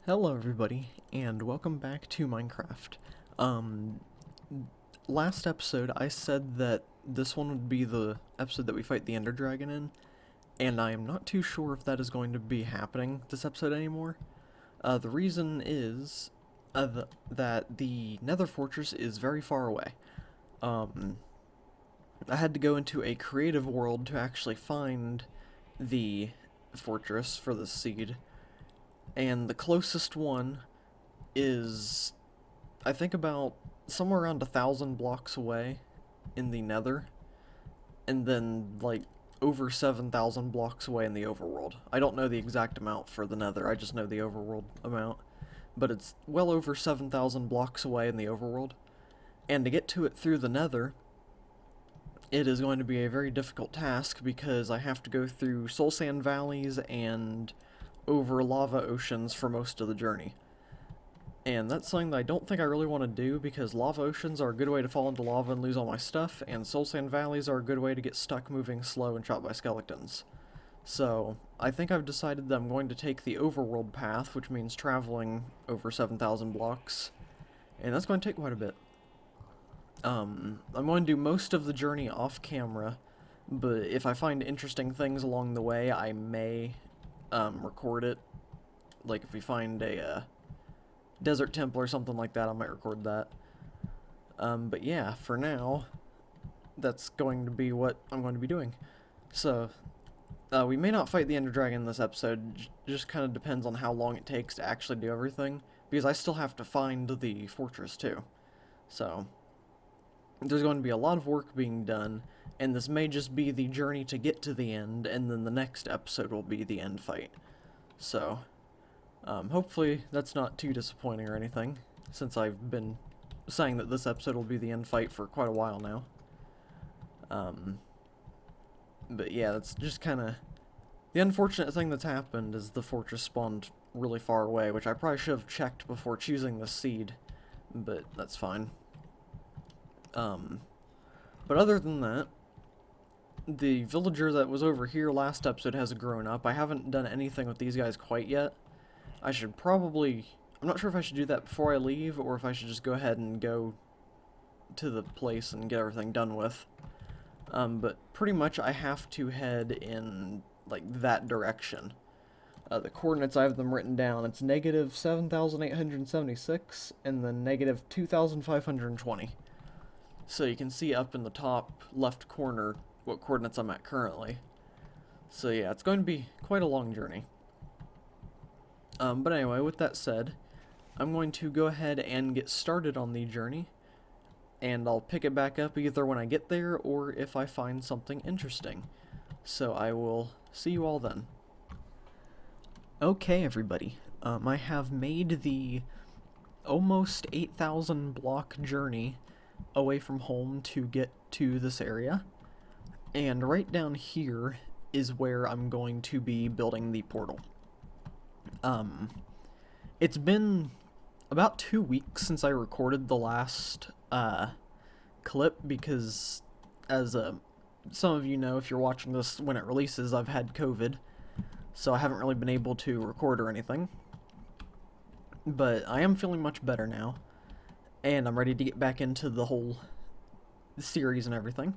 Hello everybody, and welcome back to Minecraft. Um, Last episode I said that this one would be the episode that we fight the Ender Dragon in, and I am not too sure if that is going to be happening this episode anymore. The reason is that the Nether Fortress is very far away. I had to go into a creative world to actually find the fortress for the seed, and the closest one is, I think, about somewhere around 1,000 blocks away in the Nether, and then like over 7,000 blocks away in the overworld. I don't know the exact amount for the Nether, I just know the overworld amount, but it's well over 7,000 blocks away in the overworld. And to get to it through the Nether, it is going to be a very difficult task because I have to go through soul sand valleys and over lava oceans for most of the journey. And that's something that I don't think I really want to do because lava oceans are a good way to fall into lava and lose all my stuff, and soul sand valleys are a good way to get stuck moving slow and shot by skeletons. So, I think I've decided that I'm going to take the overworld path, which means traveling over 7,000 blocks, and that's going to take quite a bit. I'm going to do most of the journey off camera, but if I find interesting things along the way, I may record it. Like if we find a desert temple or something like that, I might record that. But yeah, for now, that's going to be what I'm going to be doing. So, we may not fight the Ender Dragon this episode, just kind of depends on how long it takes to actually do everything, because I still have to find the fortress too. So, there's going to be a lot of work being done, and this may just be the journey to get to the end, and then the next episode will be the end fight. So, hopefully that's not too disappointing or anything, since I've been saying that this episode will be the end fight for quite a while now. But yeah, that's just kind of... The unfortunate thing that's happened is the fortress spawned really far away, which I probably should have checked before choosing the seed, but that's fine. But other than that, the villager that was over here last episode has grown up. I haven't done anything with these guys quite yet. I should probably... I'm not sure if I should do that before I leave, or if I should just go ahead and go to the place and get everything done with. But pretty much I have to head in, like, that direction. The coordinates, I have them written down. It's negative 7,876, and then negative 2,520. So you can see up in the top left corner what coordinates I'm at currently. So yeah, it's going to be quite a long journey. But anyway, with that said, I'm going to go ahead and get started on the journey, and I'll pick it back up either when I get there or if I find something interesting. So I will see you all then. Okay, everybody. I have made the almost 8,000 block journey away from home to get to this area, and right down here is where I'm going to be building the portal. It's been about 2 weeks since I recorded the last clip because, as some of you know, if you're watching this when it releases, I've had COVID, so I haven't really been able to record or anything. But I am feeling much better now, and I'm ready to get back into the whole series and everything.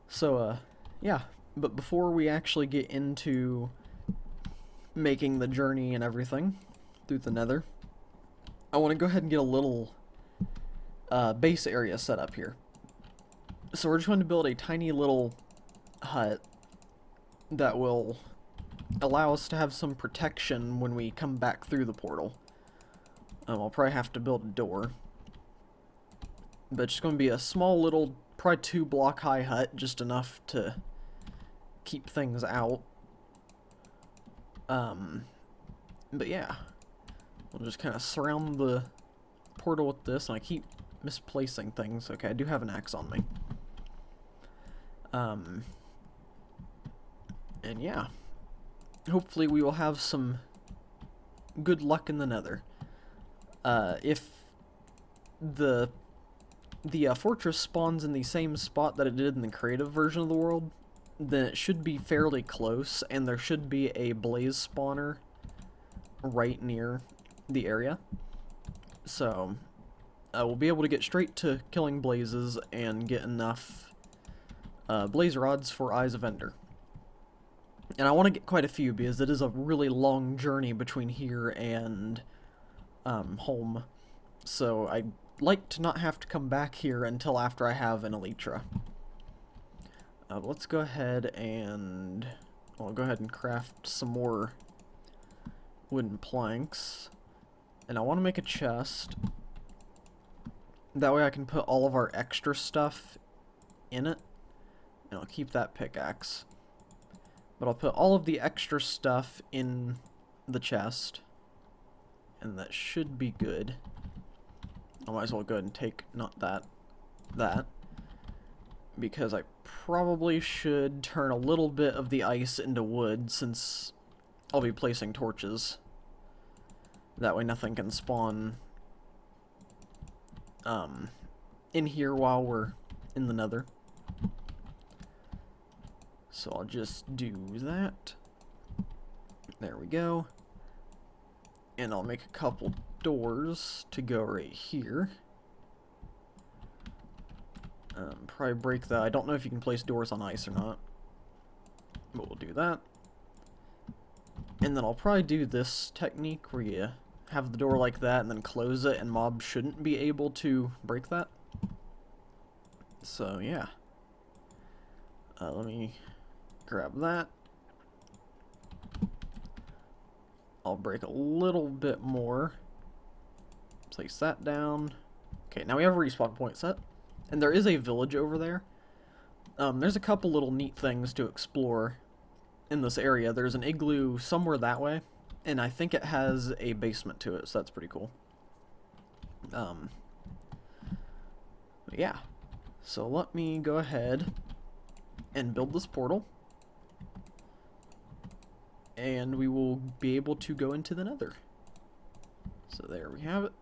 So, yeah. But before we actually get into making the journey and everything through the Nether, I want to go ahead and get a little base area set up here. So we're just going to build a tiny little hut that will allow us to have some protection when we come back through the portal. I'll probably have to build a door. But it's going to be a small little, probably 2-block high hut, just enough to keep things out. But yeah, we'll just kind of surround the portal with this, and I keep misplacing things. Okay, I do have an axe on me. And yeah, hopefully we will have some good luck in the Nether. If the fortress spawns in the same spot that it did in the creative version of the world, then it should be fairly close, and there should be a blaze spawner right near the area. So we'll be able to get straight to killing blazes and get enough blaze rods for Eyes of Ender. And I want to get quite a few because it is a really long journey between here and home. So I'd like to not have to come back here until after I have an Elytra. Let's go ahead and I'll go ahead and craft some more wooden planks. And I want to make a chest. That way I can put all of our extra stuff in it. And I'll keep that pickaxe. But I'll put all of the extra stuff in the chest. And that should be good. I might as well go ahead and take, not that, that. Because I probably should turn a little bit of the ice into wood, since I'll be placing torches. That way nothing can spawn in here while we're in the nether. So I'll just do that. There we go. And I'll make a couple doors to go right here. Probably break that. I don't know if you can place doors on ice or not, but we'll do that. And then I'll probably do this technique where you have the door like that and then close it, and mobs shouldn't be able to break that. So yeah. Let me grab that. I'll break a little bit more. Place that down. Okay, now we have a respawn point set. And there is a village over there. There's a couple little neat things to explore in this area. There's an igloo somewhere that way, and I think it has a basement to it, so that's pretty cool. Yeah. So let me go ahead and build this portal. And we will be able to go into the nether. So there we have it.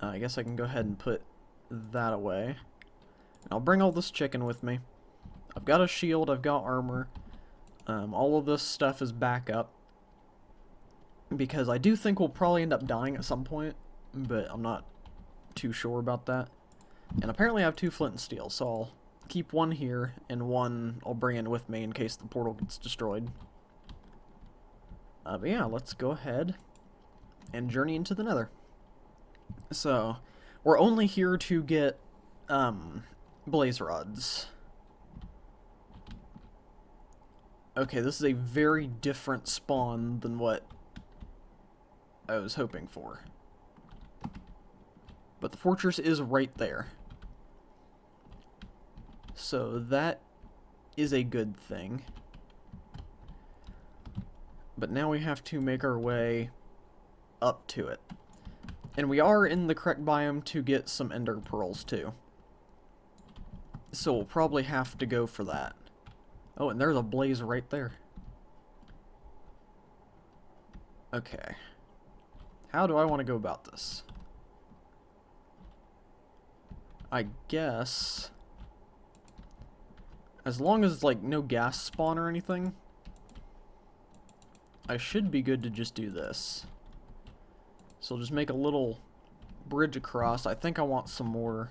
I guess I can go ahead and put that away. And I'll bring all this chicken with me. I've got a shield, I've got armor. All of this stuff is backup. Because I do think we'll probably end up dying at some point, but I'm not too sure about that. And apparently I have 2 flint and steel, so I'll keep one here, and one I'll bring in with me in case the portal gets destroyed. But yeah, let's go ahead and journey into the nether. So, we're only here to get blaze rods. Okay, this is a very different spawn than what I was hoping for. But the fortress is right there. So that is a good thing. But now we have to make our way up to it. And we are in the correct biome to get some ender pearls too. So we'll probably have to go for that. Oh, and there's a blaze right there. Okay. How do I want to go about this? I guess, as long as, like, no gas spawn or anything, I should be good to just do this. So I'll just make a little bridge across. I think I want some more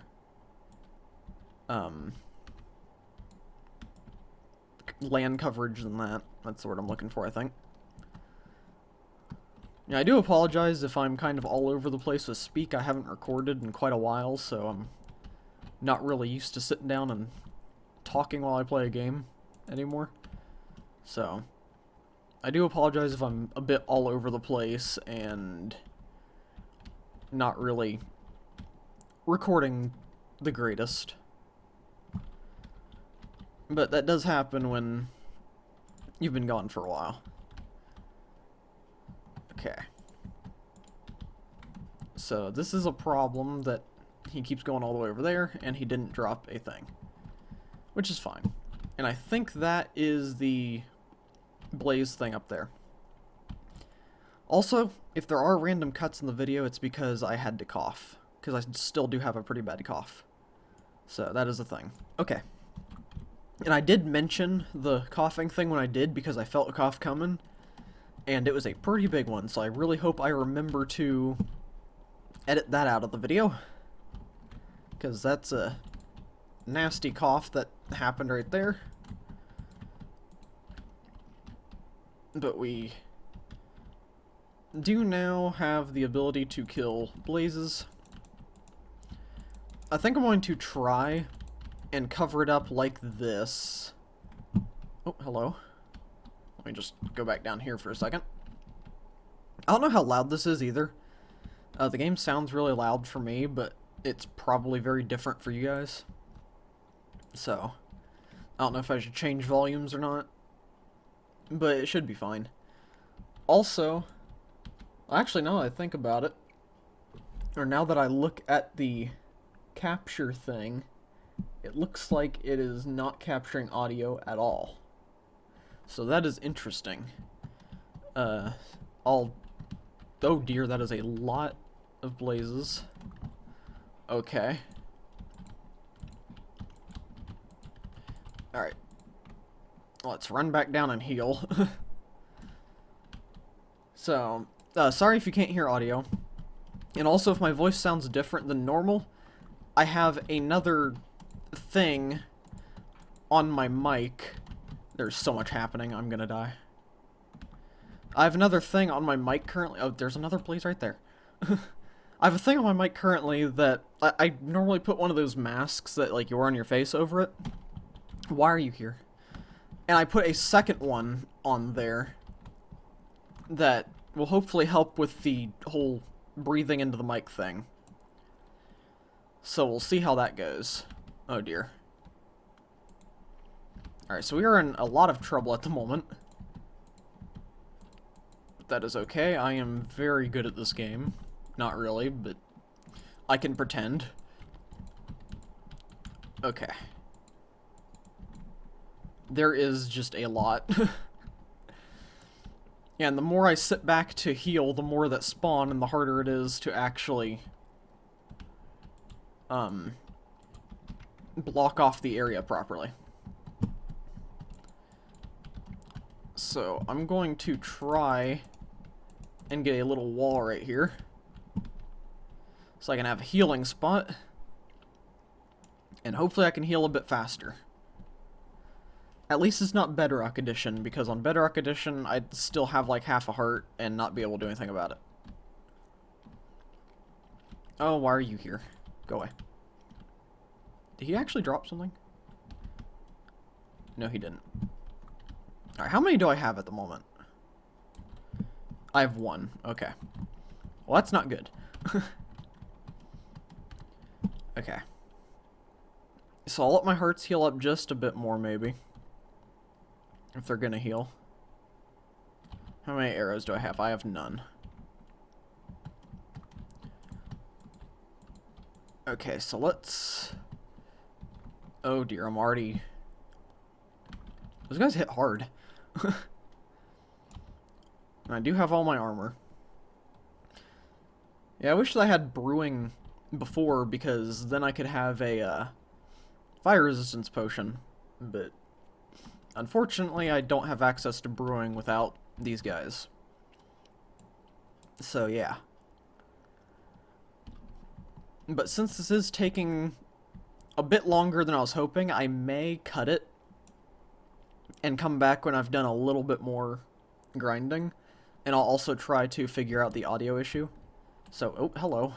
land coverage than that. That's what I'm looking for, I think. Yeah, I do apologize if I'm kind of all over the place with speak. I haven't recorded in quite a while, so I'm not really used to sitting down and talking while I play a game anymore. So I do apologize if I'm a bit all over the place and not really recording the greatest. But that does happen when you've been gone for a while. Okay. So this is a problem that he keeps going all the way over there, and he didn't drop a thing. Which is fine. And I think that is the blaze thing up there. Also, if there are random cuts in the video, it's because I had to cough. Because I still do have a pretty bad cough. So that is the thing. Okay. And I did mention the coughing thing when I did, because I felt a cough coming. and it was a pretty big one, so I really hope I remember to edit that out of the video, because that's a nasty cough that happened right there. But we do now have the ability to kill blazes. I think I'm going to try and cover it up like this. Oh, hello. Let me just go back down here for a second. I don't know how loud this is either. The game sounds really loud for me, but it's probably very different for you guys. So, I don't know if I should change volumes or not, but it should be fine. Also, actually, now that I think about it, or now that I look at the capture thing, it looks like it is not capturing audio at all. So that is interesting. Oh dear, that is a lot of blazes. Okay. Alright. Let's run back down and heal. So, sorry if you can't hear audio. And also, if my voice sounds different than normal, I have another thing on my mic. There's so much happening, I'm gonna die. I have another thing on my mic currently. Oh, there's another blaze right there. I have a thing on my mic currently that I normally put one of those masks that like you wear on your face over it. Why are you here? And I put a second one on there that will hopefully help with the whole breathing into the mic thing. So we'll see how that goes. Oh dear. Alright, so we are in a lot of trouble at the moment. But that is okay. I am very good at this game. Not really, but I can pretend. Okay. There is just a lot. Yeah, and the more I sit back to heal, the more that spawn, and the harder it is to actually block off the area properly. So, I'm going to try and get a little wall right here, so I can have a healing spot, and hopefully I can heal a bit faster. At least it's not Bedrock Edition, because on Bedrock Edition, I'd still have like half a heart and not be able to do anything about it. Oh, why are you here? Go away. Did he actually drop something? No, he didn't. Alright, how many do I have at the moment? I have one. Okay. Well, that's not good. Okay. So I'll let my hearts heal up just a bit more, maybe. If they're gonna heal. How many arrows do I have? I have none. Okay, so let's... Oh dear, I'm already... Those guys hit hard. And I do have all my armor. Yeah, I wish I had brewing before, because then I could have a fire resistance potion, but unfortunately I don't have access to brewing without these guys. So yeah. But since this is taking a bit longer than I was hoping, I may cut it and come back when I've done a little bit more grinding. And I'll also try to figure out the audio issue. So, oh, hello.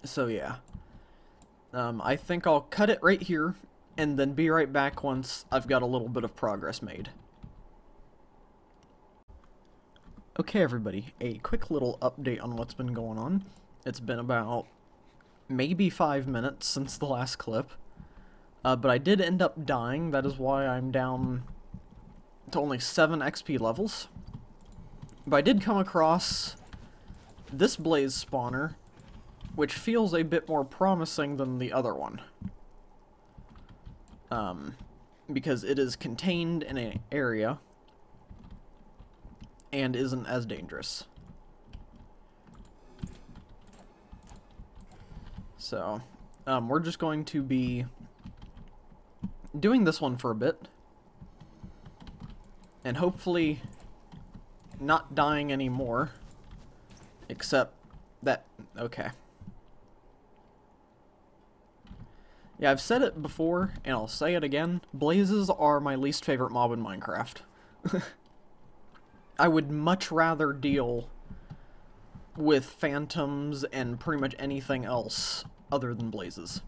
So yeah. I think I'll cut it right here, and then be right back once I've got a little bit of progress made. Okay everybody, a quick little update on what's been going on. It's been about maybe 5 minutes since the last clip. But I did end up dying, that is why I'm down to only 7 XP levels. But I did come across this blaze spawner, which feels a bit more promising than the other one. Because it is contained in an area, and isn't as dangerous. So, we're just going to be doing this one for a bit, and hopefully not dying anymore. Except that... okay. Yeah, I've said it before, and I'll say it again. Blazes are my least favorite mob in Minecraft. I would much rather deal with phantoms and pretty much anything else other than blazes.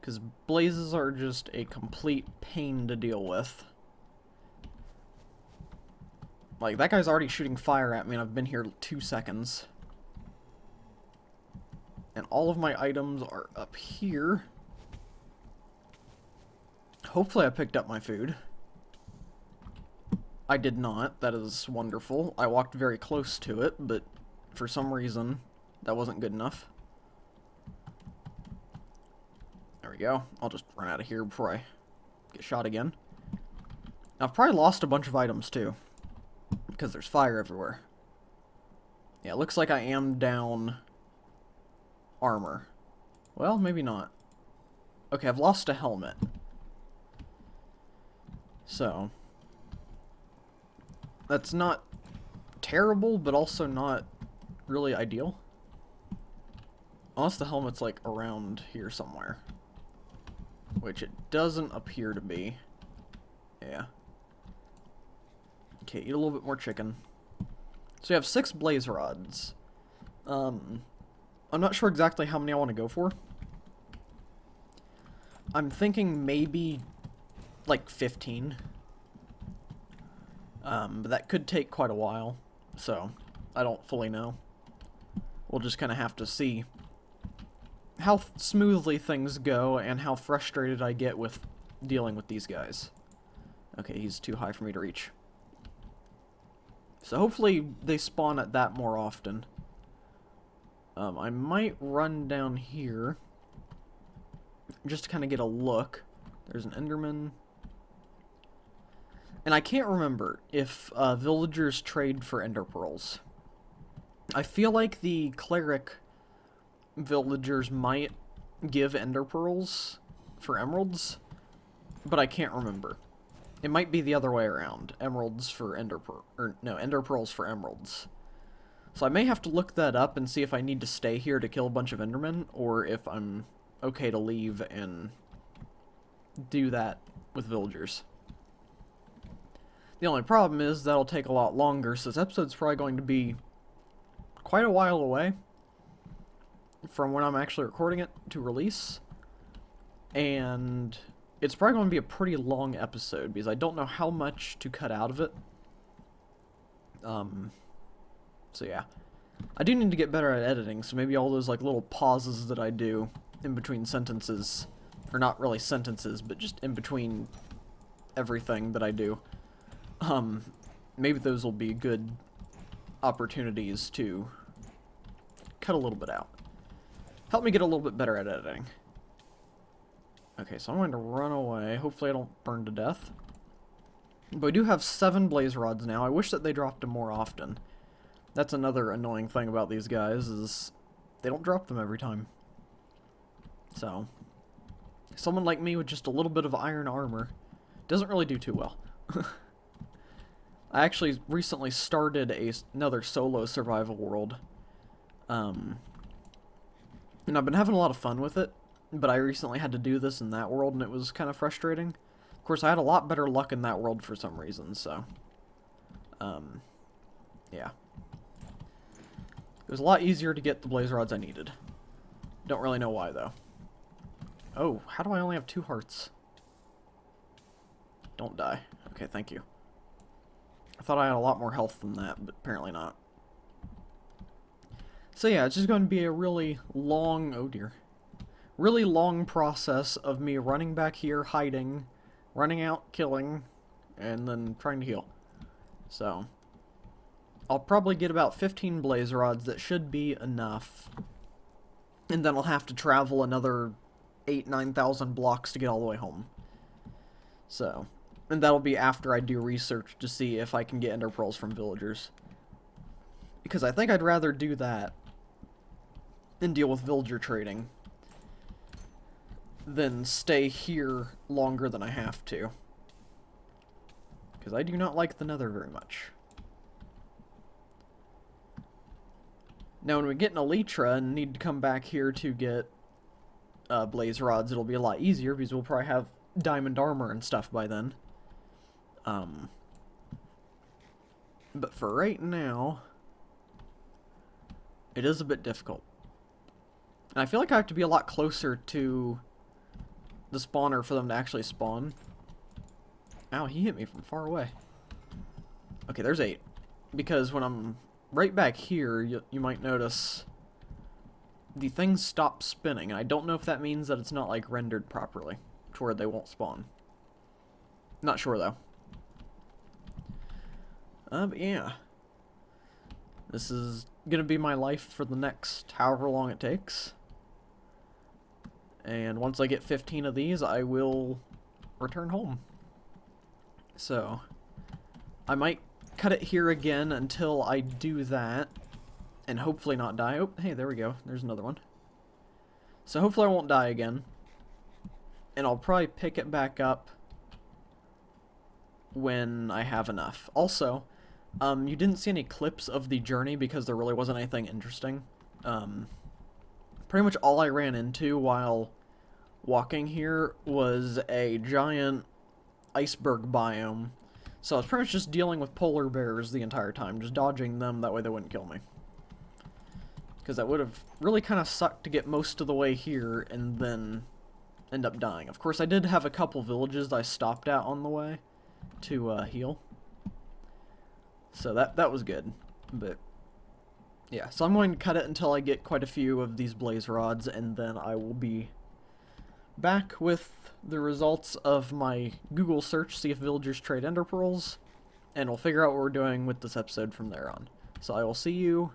Because blazes are just a complete pain to deal with. Like, that guy's already shooting fire at me and I've been here 2 seconds. And all of my items are up here. Hopefully I picked up my food. I did not. That is wonderful. I walked very close to it, but for some reason, that wasn't good enough. There we go. I'll just run out of here before I get shot again. Now, I've probably lost a bunch of items, too, because there's fire everywhere. Yeah, it looks like I am down armor. Well, maybe not. Okay, I've lost a helmet. So, that's not terrible, but also not really ideal. Unless the helmet's, like, around here somewhere. Which it doesn't appear to be. Yeah. Okay, eat a little bit more chicken. So you have 6 blaze rods. I'm not sure exactly how many I want to go for. I'm thinking maybe, like, 15. But that could take quite a while, so I don't fully know. We'll just kind of have to see how smoothly things go and how frustrated I get with dealing with these guys. Okay, he's too high for me to reach. So hopefully they spawn at that more often. I might run down here just to kind of get a look. There's an Enderman. And I can't remember if villagers trade for ender pearls. I feel like the cleric villagers might give ender pearls for emeralds, but I can't remember. It might be the other way around. Emeralds for ender pearls for emeralds. So I may have to look that up and see if I need to stay here to kill a bunch of endermen, or if I'm okay to leave and do that with villagers. The only problem is that'll take a lot longer, so this episode's probably going to be quite a while away from when I'm actually recording it to release. And it's probably going to be a pretty long episode, because I don't know how much to cut out of it. So yeah. I do need to get better at editing, so maybe all those like little pauses that I do in between sentences, or not really sentences, but just in between everything that I do, maybe those will be good opportunities to cut a little bit out. Help me get a little bit better at editing. Okay, so I'm going to run away. Hopefully I don't burn to death. But we do have 7 blaze rods now. I wish that they dropped them more often. That's another annoying thing about these guys, is they don't drop them every time. So, someone like me with just a little bit of iron armor doesn't really do too well. I actually recently started another solo survival world. And I've been having a lot of fun with it, but I recently had to do this in that world, and it was kind of frustrating. Of course, I had a lot better luck in that world for some reason, so... yeah. It was a lot easier to get the blaze rods I needed. Don't really know why, though. Oh, how do I only have 2 hearts? Don't die. Okay, thank you. I thought I had a lot more health than that, but apparently not. So yeah, it's just going to be a really long... oh dear. Really long process of me running back here, hiding, running out, killing, and then trying to heal. So, I'll probably get about 15 blaze rods. That should be enough. And then I'll have to travel another 9,000 blocks to get all the way home. So, and that'll be after I do research to see if I can get ender pearls from villagers. Because I think I'd rather do that than deal with villager trading than stay here longer than I have to. Because I do not like the nether very much. Now, when we get an Elytra and need to come back here to get blaze rods, it'll be a lot easier because we'll probably have diamond armor and stuff by then. But for right now, it is a bit difficult. And I feel like I have to be a lot closer to the spawner for them to actually spawn. Ow, he hit me from far away. Okay, there's 8. Because when I'm right back here, you might notice the things stop spinning. And I don't know if that means that it's not, like, rendered properly to where they won't spawn. Not sure, though. But yeah. This is gonna be my life for the next however long it takes. And once I get 15 of these, I will return home. So, I might cut it here again until I do that. And hopefully not die. Oh, hey, there we go. There's another one. So hopefully I won't die again. And I'll probably pick it back up when I have enough. Also, you didn't see any clips of the journey because there really wasn't anything interesting. Pretty much all I ran into while walking here was a giant iceberg biome. So I was pretty much just dealing with polar bears the entire time, just dodging them, that way they wouldn't kill me. Because that would have really kind of sucked to get most of the way here and then end up dying. Of course, I did have a couple villages that I stopped at on the way to heal. So that was good. But yeah, so I'm going to cut it until I get quite a few of these blaze rods, and then I will be back with the results of my Google search, see if villagers trade ender pearls, and we'll figure out what we're doing with this episode from there on. So I will see you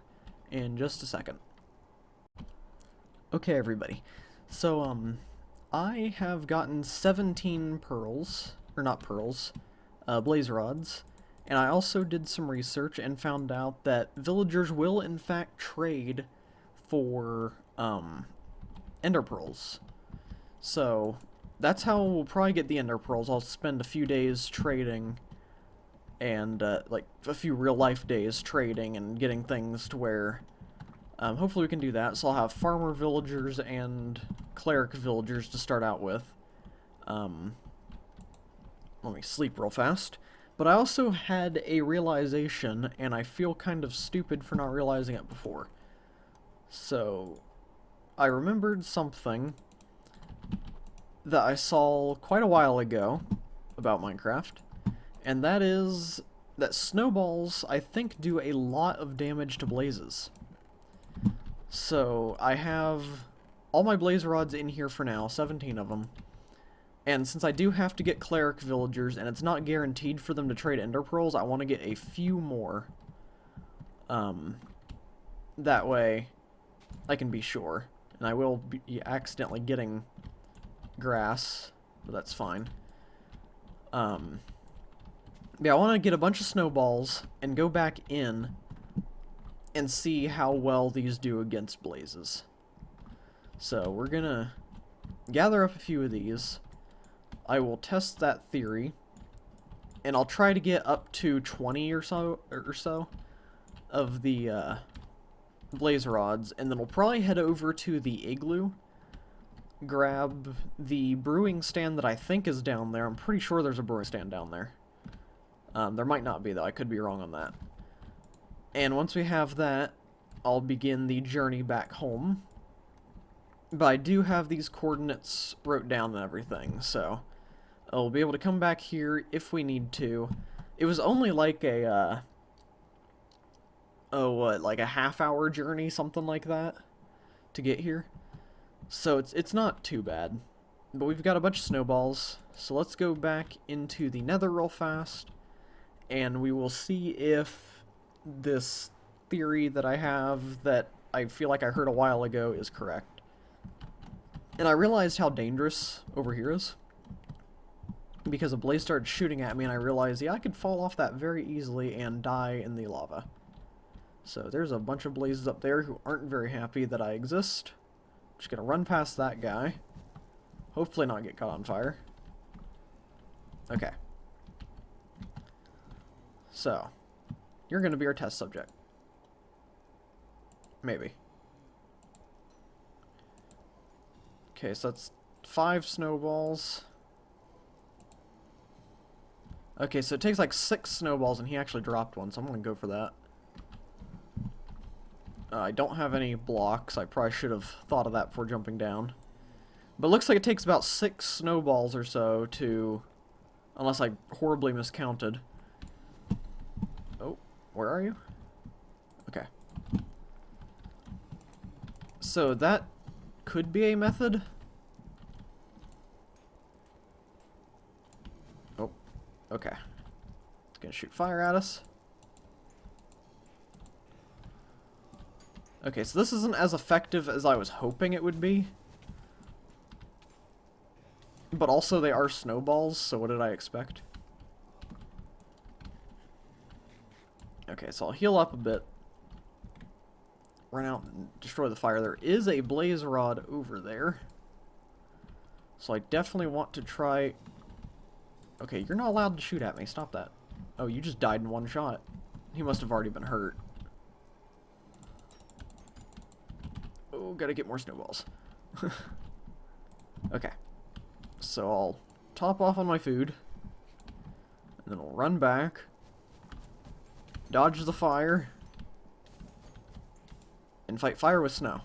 in just a second. Okay, everybody. So, I have gotten 17 pearls, or not pearls, blaze rods, and I also did some research and found out that villagers will in fact trade for, ender pearls. So, that's how we'll probably get the ender pearls. I'll spend a few days trading, and, like, a few real-life days trading and getting things to where, hopefully we can do that. So I'll have farmer villagers and cleric villagers to start out with. Let me sleep real fast. But I also had a realization, and I feel kind of stupid for not realizing it before. So, I remembered something that I saw quite a while ago about Minecraft, and that is that snowballs, I think, do a lot of damage to blazes. So, I have all my blaze rods in here for now, 17 of them. And since I do have to get cleric villagers, and it's not guaranteed for them to trade ender pearls, I want to get a few more. That way, I can be sure. And I will be accidentally getting grass, but that's fine. Yeah, I want to get a bunch of snowballs and go back in and see how well these do against blazes. So we're gonna gather up a few of these. I will test that theory, and I'll try to get up to 20 or so of the blaze rods, and then we'll probably head over to the igloo, grab the brewing stand that I think is down there. I'm pretty sure there's a brewing stand down there. There might not be, though. I could be wrong on that. And once we have that, I'll begin the journey back home. But I do have these coordinates wrote down and everything, so I'll be able to come back here if we need to. It was only like a, like a half-hour journey, something like that, to get here. So it's not too bad. But we've got a bunch of snowballs, so let's go back into the nether real fast, and we will see if this theory that I have that I feel like I heard a while ago is correct. And I realized how dangerous over here is, because a blaze started shooting at me, and I realized, yeah, I could fall off that very easily and die in the lava. So there's a bunch of blazes up there who aren't very happy that I exist. Just gonna run past that guy. Hopefully not get caught on fire. Okay. So, you're gonna be our test subject. Maybe. Okay, so that's 5 snowballs. Okay, so it takes like 6 snowballs, and he actually dropped one, so I'm gonna go for that. I don't have any blocks. I probably should have thought of that before jumping down. But it looks like it takes about 6 snowballs or so to... Unless I horribly miscounted. Oh, where are you? Okay. So that could be a method. Oh, okay. It's gonna shoot fire at us. Okay, so this isn't as effective as I was hoping it would be. But also they are snowballs, so what did I expect? Okay, so I'll heal up a bit. Run out and destroy the fire. There is a blaze rod over there. So I definitely want to try... Okay, you're not allowed to shoot at me. Stop that. Oh, you just died in one shot. He must have already been hurt. Oh, gotta get more snowballs. Okay. So I'll top off on my food. And then I'll run back. Dodge the fire. And fight fire with snow.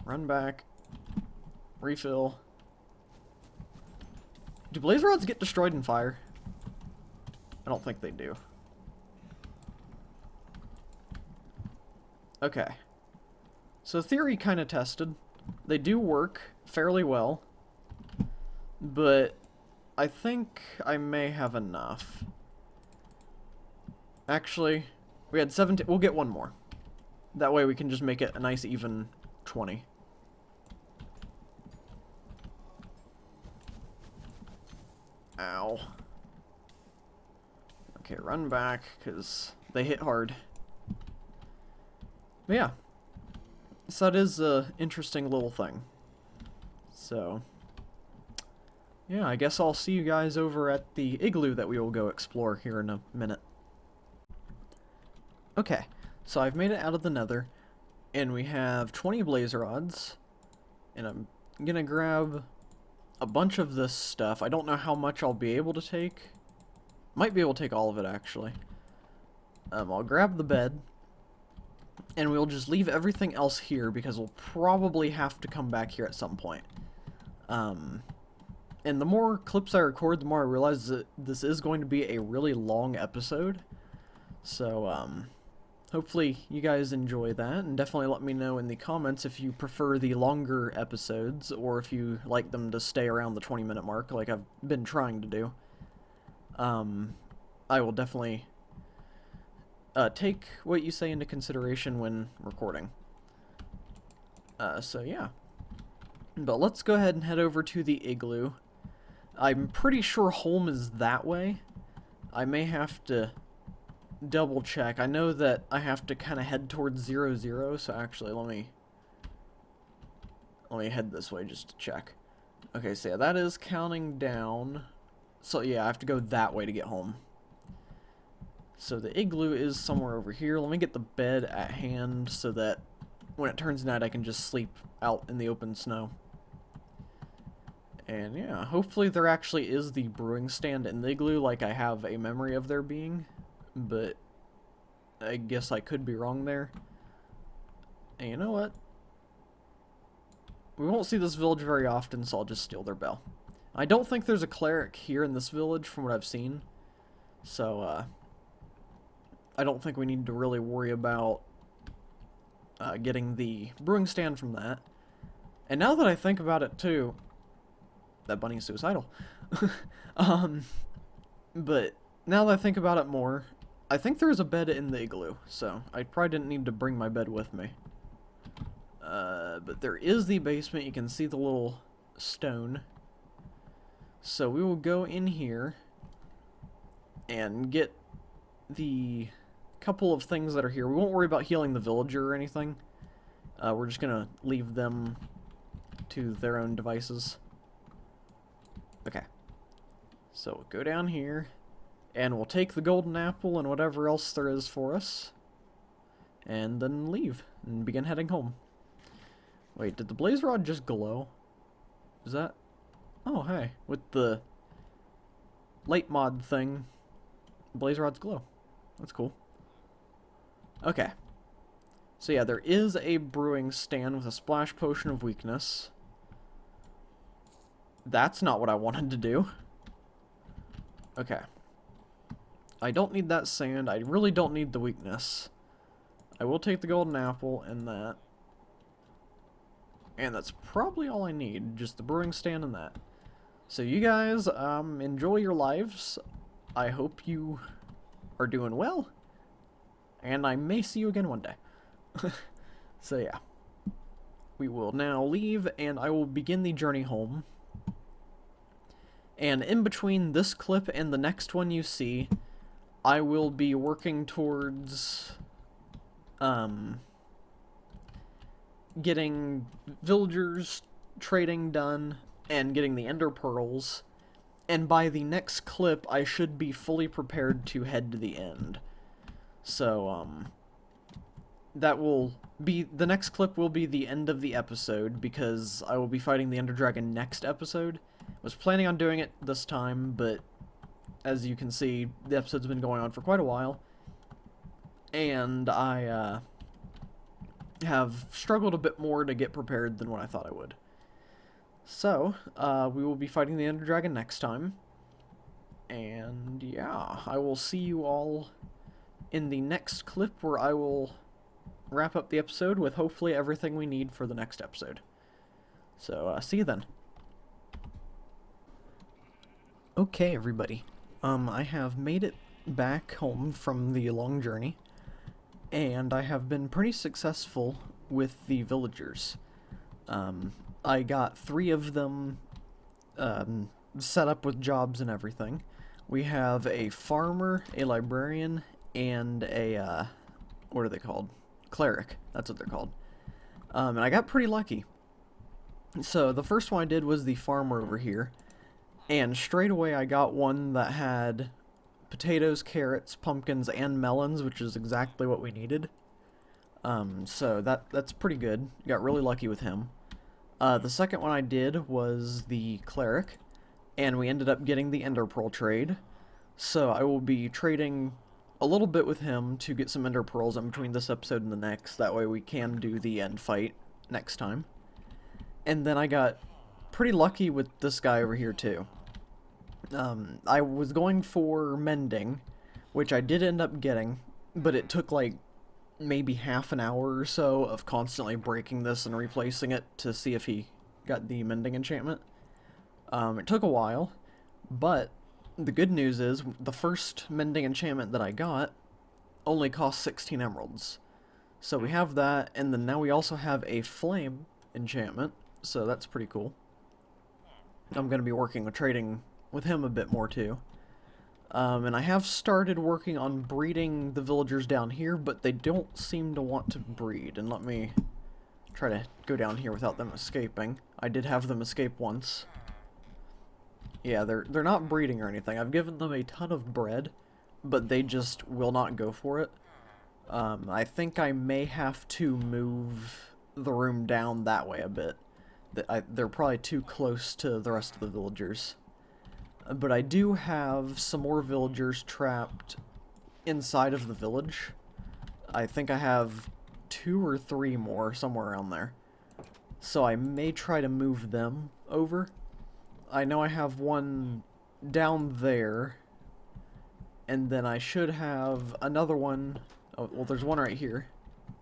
Run back. Refill. Do blaze rods get destroyed in fire? I don't think they do. Okay. So theory kind of tested. They do work fairly well. But I think I may have enough. Actually, we had 17. We'll get one more. That way we can just make it a nice even 20. Ow. Okay, run back, because they hit hard. But yeah. So that is a interesting little thing. So, yeah, I guess I'll see you guys over at the igloo that we will go explore here in a minute. Okay, so I've made it out of the nether, and we have 20 blaze rods, and I'm gonna grab a bunch of this stuff. I don't know how much I'll be able to take. Might be able to take all of it, actually. I'll grab the bed, and we'll just leave everything else here, because we'll probably have to come back here at some point. And the more clips I record, the more I realize that this is going to be a really long episode. So, hopefully you guys enjoy that, and definitely let me know in the comments if you prefer the longer episodes, or if you like them to stay around the 20-minute mark, like I've been trying to do. I will definitely take what you say into consideration when recording. So yeah. But let's go ahead and head over to the igloo. I'm pretty sure home is that way. I may have to double check. I know that I have to kind of head towards 0, so actually let me head this way just to check. Okay, so yeah, that is counting down. So yeah, I have to go that way to get home. So the igloo is somewhere over here. Let me get the bed at hand so that when it turns night I can just sleep out in the open snow. And yeah, hopefully there actually is the brewing stand in the igloo like I have a memory of there being. But I guess I could be wrong there. And you know what? We won't see this village very often, so I'll just steal their bell. I don't think there's a cleric here in this village from what I've seen. So, I don't think we need to really worry about getting the brewing stand from that. And now that I think about it too, that bunny is suicidal. But now that I think about it more, I think there's a bed in the igloo, so I probably didn't need to bring my bed with me. But there is the basement. You can see the little stone. So we will go in here and get the couple of things that are here. We won't worry about healing the villager or anything. We're just gonna leave them to their own devices. Okay. So we'll go down here, and we'll take the golden apple and whatever else there is for us. and then leave and begin heading home. Wait, did the blaze rod just glow? Is that... Oh, hey. With the light mod thing, blaze rods glow. That's cool. Okay. So yeah, there is a brewing stand with a splash potion of weakness. That's not what I wanted to do. Okay. I don't need that sand. I really don't need the weakness. I will take the golden apple and that. And that's probably all I need. Just the brewing stand and that. So you guys, enjoy your lives. I hope you are doing well. And I may see you again one day. So yeah. We will now leave and I will begin the journey home. And in between this clip and the next one you see, I will be working towards getting villagers trading done and getting the ender pearls. And by the next clip, I should be fully prepared to head to the end. So, that will be, the next clip will be the end of the episode, because I will be fighting the Ender Dragon next episode. I was planning on doing it this time, but as you can see, the episode's been going on for quite a while. And I, have struggled a bit more to get prepared than what I thought I would. So, we will be fighting the Ender Dragon next time. And yeah, I will see you all in the next clip where I will wrap up the episode with hopefully everything we need for the next episode. So, see you then. Okay, everybody. I have made it back home from the long journey, and I have been pretty successful with the villagers. I got 3 of them set up with jobs and everything. We have a farmer, a librarian, and a, what are they called? Cleric. That's what they're called. And I got pretty lucky. So the first one I did was the farmer over here, and straight away I got one that had potatoes, carrots, pumpkins, and melons, which is exactly what we needed. So that's pretty good. Got really lucky with him. The second one I did was the cleric, and we ended up getting the ender pearl trade. So I will be trading a little bit with him to get some ender pearls in between this episode and the next. That way we can do the end fight next time. And then I got pretty lucky with this guy over here too. I was going for mending, which I did end up getting, but it took like maybe half an hour or so of constantly breaking this and replacing it to see if he got the mending enchantment. It took a while, but the good news is the first mending enchantment that I got only cost 16 emeralds. So we have that, and then now we also have a flame enchantment, so that's pretty cool. I'm going to be working with trading with him a bit more too. And I have started working on breeding the villagers down here, but they don't seem to want to breed. And let me try to go down here without them escaping. I did have them escape once. Yeah, they're not breeding or anything. I've given them a ton of bread, but they just will not go for it. I think I may have to move the room down that way a bit. They're probably too close to the rest of the villagers. But I do have some more villagers trapped inside of the village. I think I have 2 or 3 more, somewhere around there. So I may try to move them over. I know I have one down there. And then I should have another one. Oh, well, there's one right here.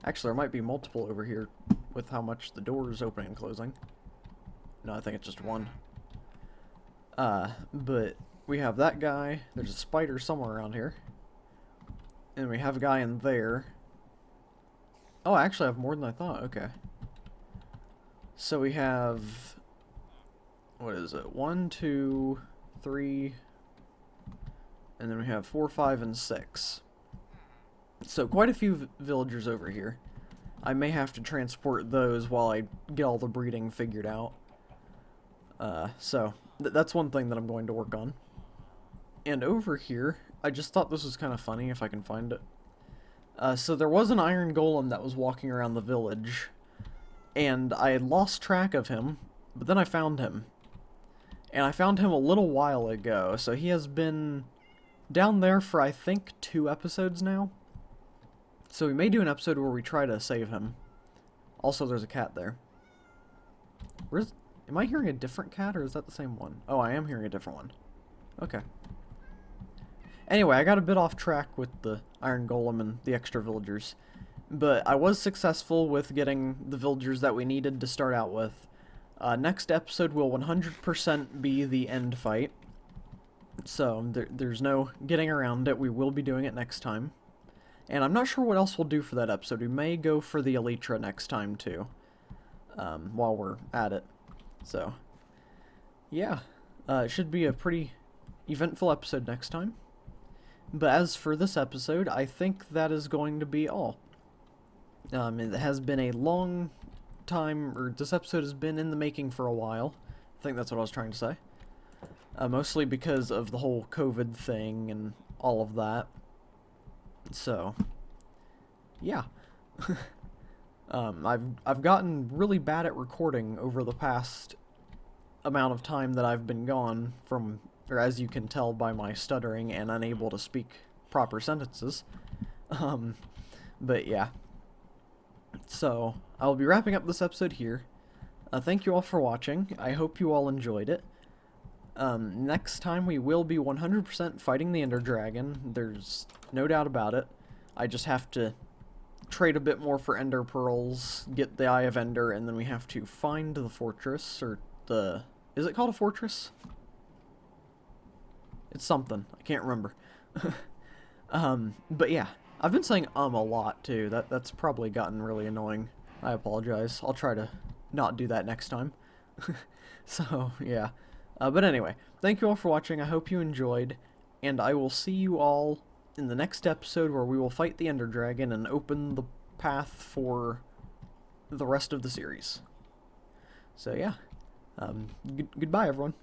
Actually, there might be multiple over here with how much the door is opening and closing. No, I think it's just one. But we have that guy. There's a spider somewhere around here. And we have a guy in there. Oh, I actually have more than I thought. Okay. So we have... What is it? 1, 2, 3... And then we have 4, 5, and 6. So quite a few villagers over here. I may have to transport those while I get all the breeding figured out. So that's one thing that I'm going to work on. And over here, I just thought this was kind of funny if I can find it. So there was an iron golem that was walking around the village, and I had lost track of him, but then I found him. And I found him a little while ago, so he has been down there for, I think, 2 episodes now. So we may do an episode where we try to save him. Also, there's a cat there. Am I hearing a different cat, or is that the same one? Oh, I am hearing a different one. Okay. Anyway, I got a bit off track with the iron golem and the extra villagers. But I was successful with getting the villagers that we needed to start out with. Next episode will 100% be the end fight. So, there's no getting around it. We will be doing it next time. And I'm not sure what else we'll do for that episode. We may go for the Elytra next time, too. While we're at it. So, yeah. It should be a pretty eventful episode next time. But as for this episode, I think that is going to be all. It has been a long time, or this episode has been in the making for a while. I think that's what I was trying to say. Mostly because of the whole COVID thing and all of that. So, yeah. I've gotten really bad at recording over the past amount of time that I've been gone from, or as you can tell by my stuttering and unable to speak proper sentences. But yeah. So, I'll be wrapping up this episode here. Thank you all for watching. I hope you all enjoyed it. Next time we will be 100% fighting the Ender Dragon. There's no doubt about it. I just have to trade a bit more for Ender Pearls, get the Eye of Ender, and then we have to find the fortress, or the... Is it called a fortress? It's something. I can't remember. But yeah. I've been saying a lot, too. That's probably gotten really annoying. I apologize. I'll try to not do that next time. So, yeah. But anyway, thank you all for watching. I hope you enjoyed, and I will see you all in the next episode where we will fight the Ender Dragon and open the path for the rest of the series. So, yeah. Goodbye, everyone.